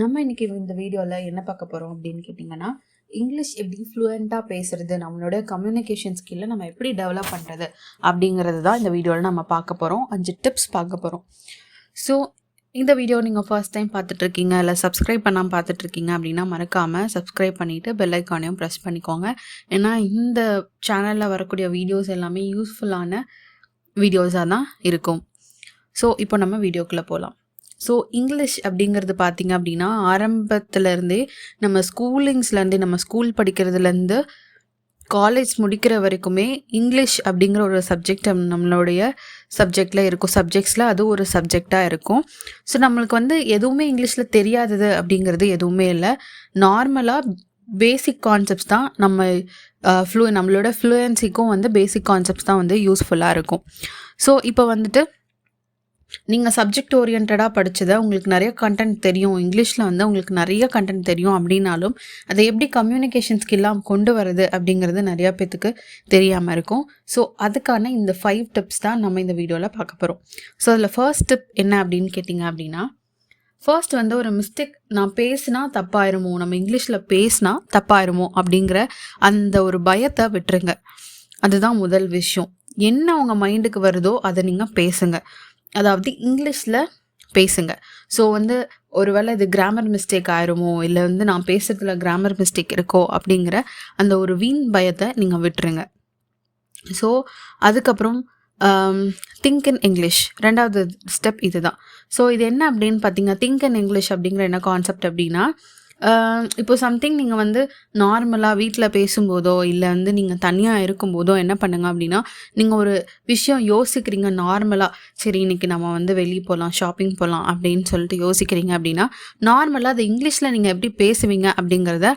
நம்ம இன்னைக்கு இந்த வீடியோவில் என்ன பார்க்க போகிறோம் அப்படின்னு கேட்டிங்கன்னா, இங்கிலீஷ் எப்படி ஃப்ளூயண்ட்டாக பேசுறது, நம்மளோட கம்யூனிகேஷன் ஸ்கில்லை நம்ம எப்படி டெவலப் பண்ணுறது அப்படிங்கிறது தான் இந்த வீடியோவில் நம்ம பார்க்க போகிறோம். 5 டிப்ஸ் பார்க்க போகிறோம். ஸோ இந்த வீடியோ நீங்கள் ஃபர்ஸ்ட் டைம் பார்த்துட்ருக்கீங்க இல்லை சப்ஸ்கிரைப் பண்ணாமல் பார்த்துட்ருக்கீங்க அப்படின்னா மறக்காமல் சப்ஸ்கிரைப் பண்ணிவிட்டு பெல் ஐக்கானையும் ப்ரெஸ் பண்ணிக்கோங்க. ஏன்னா இந்த சேனலில் வரக்கூடிய வீடியோஸ் எல்லாமே யூஸ்ஃபுல்லான வீடியோஸாக தான் இருக்கும். ஸோ இப்போ நம்ம வீடியோக்குள்ளே போகலாம். ஸோ இங்கிலீஷ் அப்படிங்கிறது பார்த்திங்க அப்படின்னா ஆரம்பத்துலேருந்தே நம்ம ஸ்கூலிங்ஸ்லேருந்தே நம்ம ஸ்கூல் படிக்கிறதுலேருந்து காலேஜ் முடிக்கிற வரைக்குமே இங்கிலீஷ் அப்படிங்கிற ஒரு சப்ஜெக்ட் நம்மளுடைய சப்ஜெக்டில் இருக்கும். சப்ஜெக்ட்ஸில் அது ஒரு சப்ஜெக்டாக இருக்கும். ஸோ நம்மளுக்கு எதுவுமே இங்கிலீஷில் தெரியாதது அப்படிங்கிறது எதுவுமே இல்லை. நார்மலாக பேசிக் கான்செப்ட்ஸ் தான் நம்மளோட ஃப்ளூயன்சிக்கும் பேசிக் கான்செப்ட்ஸ் தான் யூஸ்ஃபுல்லாக இருக்கும். ஸோ இப்போ நீங்கள் சப்ஜெக்ட் ஓரியன்டாக படித்ததை உங்களுக்கு நிறைய கண்டென்ட் தெரியும், இங்கிலீஷில் உங்களுக்கு நிறைய கண்டென்ட் தெரியும் அப்படின்னாலும் அதை எப்படி கம்யூனிகேஷன் ஸ்கில்லாக கொண்டு வரது அப்படிங்கிறது நிறையா பேத்துக்கு தெரியாமல் இருக்கும். ஸோ அதுக்கான இந்த 5 டிப்ஸ் தான் நம்ம இந்த வீடியோவில் பார்க்க போகிறோம். ஸோ அதில் ஃபர்ஸ்ட் டிப் என்ன அப்படின்னு கேட்டிங்க அப்படின்னா, ஃபர்ஸ்ட் ஒரு மிஸ்டேக், நான் பேசினா தப்பாயிருமோ, நம்ம இங்கிலீஷில் பேசினா தப்பாயிருமோ அப்படிங்கிற அந்த ஒரு பயத்தை விட்டுருங்க. அதுதான் முதல் விஷயம். என்ன உங்கள் மைண்டுக்கு வருதோ அதை நீங்கள் பேசுங்க, அதாவது இங்கிலீஷில் பேசுங்க. ஸோ ஒருவேளை இது கிராமர் மிஸ்டேக் ஆயிருமோ, இல்லை நான் பேசுகிறதுல கிராமர் மிஸ்டேக் இருக்கோ அப்படிங்கிற அந்த ஒரு வீண் பயத்தை நீங்கள் விட்டுருங்க. ஸோ அதுக்கப்புறம் திங்க் இன் இங்கிலீஷ், ரெண்டாவது ஸ்டெப் இது தான். ஸோ இது என்ன அப்படின்னு பார்த்தீங்கன்னா, திங்க் இன் இங்கிலீஷ் அப்படிங்கிற என்ன கான்செப்ட் அப்படின்னா, இப்போ சம்திங் நீங்கள் நார்மலாக வீட்டில் பேசும்போதோ இல்லை நீங்கள் தனியாக இருக்கும்போதோ என்ன பண்ணுங்க அப்படின்னா, நீங்கள் ஒரு விஷயம் யோசிக்கிறீங்க நார்மலாக, சரி இன்றைக்கி நம்ம வெளியே போகலாம், ஷாப்பிங் போகலாம் அப்படின்னு சொல்லிட்டு யோசிக்கிறீங்க அப்படின்னா, நார்மலாக அது இங்கிலீஷில் நீங்கள் எப்படி பேசுவீங்க அப்படிங்கிறத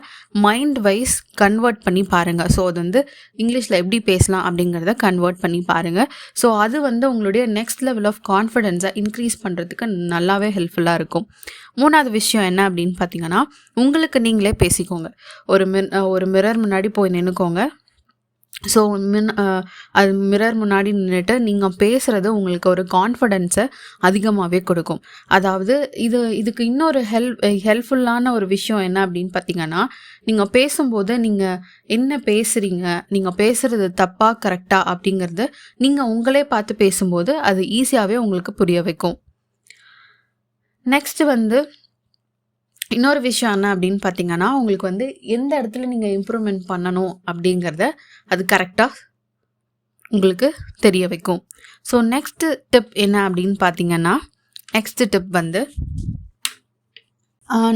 மைண்ட் வைஸ் கன்வெர்ட் பண்ணி பாருங்கள். ஸோ அது இங்கிலீஷில் எப்படி பேசலாம் அப்படிங்கிறத கன்வெர்ட் பண்ணி பாருங்கள். ஸோ அது உங்களுடைய நெக்ஸ்ட் லெவல் ஆஃப் கான்ஃபிடென்ஸை இன்க்ரீஸ் பண்ணுறதுக்கு நல்லாவே ஹெல்ப்ஃபுல்லாக இருக்கும். மூணாவது விஷயம் என்ன அப்படின்னு பார்த்தீங்கன்னா, உங்களுக்கு நீங்களே பேசிக்கோங்க. ஒரு மிரர் முன்னாடி போய் நின்றுக்கோங்க. ஸோ அது மிரர் முன்னாடி நின்றுட்டு நீங்கள் பேசுகிறது உங்களுக்கு ஒரு கான்ஃபிடென்ஸை அதிகமாகவே கொடுக்கும். அதாவது இதுக்கு இன்னொரு ஹெல்ப்ஃபுல்லான ஒரு விஷயம் என்ன அப்படின்னு பார்த்தீங்கன்னா, நீங்கள் பேசும்போது நீங்கள் என்ன பேசுகிறீங்க, நீங்கள் பேசுகிறது தப்பாக கரெக்டாக அப்படிங்கிறது நீங்கள் உங்களே பார்த்து பேசும்போது அது ஈஸியாகவே உங்களுக்கு புரிய வைக்கும். நெக்ஸ்ட் இன்னொரு விஷயம் என்ன அப்படின்னு பார்த்தீங்கன்னா, உங்களுக்கு எந்த இடத்துல நீங்கள் இம்ப்ரூவ்மெண்ட் பண்ணணும் அப்படிங்கிறத அது கரெக்டாக உங்களுக்கு தெரிய வைக்கும். ஸோ நெக்ஸ்ட் டிப் என்ன அப்படின்னு பார்த்தீங்கன்னா, நெக்ஸ்ட் டிப்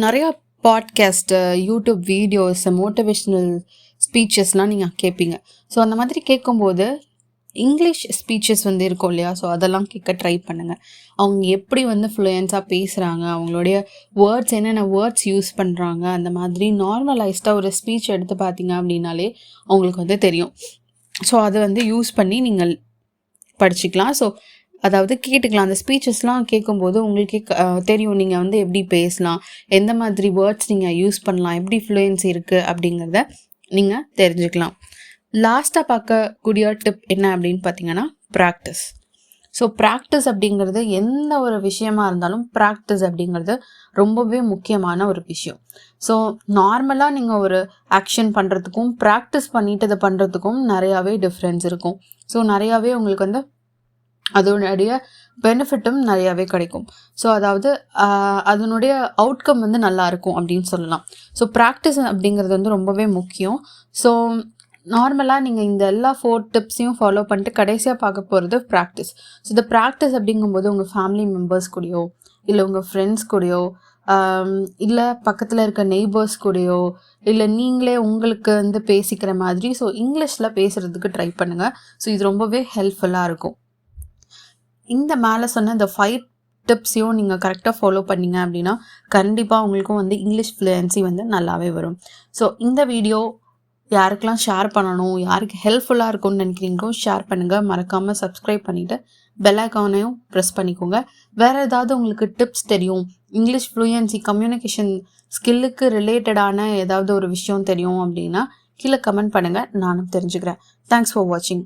நிறையா பாட்காஸ்ட்டு, யூடியூப் வீடியோஸ், மோட்டிவேஷ்னல் ஸ்பீச்சஸ்லாம் நீங்கள் கேட்பீங்க. ஸோ அந்த மாதிரி கேட்கும்போது இங்கிலீஷ் ஸ்பீச்சஸ் இருக்கும் இல்லையா, ஸோ அதெல்லாம் கேட்க ட்ரை பண்ணுங்கள். அவங்க எப்படி ஃப்ளூயன்ஸாக பேசுகிறாங்க, அவங்களுடைய வேர்ட்ஸ் என்னென்ன வேர்ட்ஸ் யூஸ் பண்ணுறாங்க, அந்த மாதிரி நார்மலைஸ்டாக ஒரு ஸ்பீச் எடுத்து பார்த்தீங்க அப்படின்னாலே அவங்களுக்கு தெரியும். ஸோ அதை யூஸ் பண்ணி நீங்கள் படிச்சுக்கலாம். ஸோ அதாவது கேட்டுக்கலாம். அந்த ஸ்பீச்சஸ்லாம் கேட்கும்போது உங்களுக்கே தெரியும் நீங்கள் எப்படி பேசலாம், எந்த மாதிரி வேர்ட்ஸ் நீங்கள் யூஸ் பண்ணலாம், எப்படி ஃப்ளூயன்சி இருக்குது அப்படிங்கிறத நீங்கள் தெரிஞ்சுக்கலாம். லாஸ்ட்டாக பார்க்கக்கூடிய டிப் என்ன அப்படின்னு பார்த்தீங்கன்னா, ப்ராக்டிஸ். ஸோ ப்ராக்டிஸ் அப்படிங்கிறது எந்த ஒரு விஷயமா இருந்தாலும் ப்ராக்டிஸ் அப்படிங்கிறது ரொம்பவே முக்கியமான ஒரு விஷயம். ஸோ நார்மலாக நீங்கள் ஒரு ஆக்ஷன் பண்ணுறதுக்கும் ப்ராக்டிஸ் பண்ணிட்டு அதை பண்ணுறதுக்கும் நிறையாவே டிஃப்ரென்ஸ் இருக்கும். ஸோ நிறையாவே உங்களுக்கு அதனுடைய பெனிஃபிட்டும் நிறையாவே கிடைக்கும். ஸோ அதாவது அதனுடைய அவுட்கம் நல்லா இருக்கும் அப்படின்னு சொல்லலாம். ஸோ ப்ராக்டிஸ் அப்படிங்கிறது ரொம்பவே முக்கியம். ஸோ நார்மலாக நீங்கள் இந்த எல்லா 4 டிப்ஸையும் ஃபாலோ பண்ணிட்டு கடைசியாக பார்க்க போகிறது ப்ராக்டிஸ். ஸோ இந்த ப்ராக்டிஸ் அப்படிங்கும்போது உங்கள் ஃபேமிலி மெம்பர்ஸ் கூடயோ இல்லை உங்கள் ஃப்ரெண்ட்ஸ் கூடயோ இல்லை பக்கத்தில் இருக்க நெய்பர்ஸ் கூடயோ இல்லை நீங்களே உங்களுக்கு பேசிக்கிற மாதிரி ஸோ இங்கிலீஷில் பேசுகிறதுக்கு ட்ரை பண்ணுங்கள். ஸோ இது ரொம்பவே ஹெல்ப்ஃபுல்லாக இருக்கும். இந்த மேலே சொன்ன இந்த 5 டிப்ஸையும் நீங்கள் கரெக்டாக ஃபாலோ பண்ணிங்க அப்படின்னா கண்டிப்பாக உங்களுக்கும் இங்கிலீஷ் ஃப்ளூயன்சி நல்லாவே வரும். ஸோ இந்த வீடியோ யாருக்கெல்லாம் ஷேர் பண்ணணும், யாருக்கு ஹெல்ப்ஃபுல்லாக இருக்கும்னு நினைக்கிறீங்களோ ஷேர் பண்ணுங்கள். மறக்காமல் சப்ஸ்கிரைப் பண்ணிவிட்டு பெல் ஐக்கானையும் ப்ரெஸ் பண்ணிக்கோங்க. வேறு ஏதாவது உங்களுக்கு டிப்ஸ் தெரியும், இங்கிலீஷ் ஃப்ளூயன்சி கம்யூனிகேஷன் ஸ்கில்லுக்கு ரிலேட்டடான ஏதாவது ஒரு விஷயம் தெரியும் அப்படின்னா கீழே கமெண்ட் பண்ணுங்கள், நானும் தெரிஞ்சுக்கிறேன். தேங்க்ஸ் ஃபார் வாட்சிங்.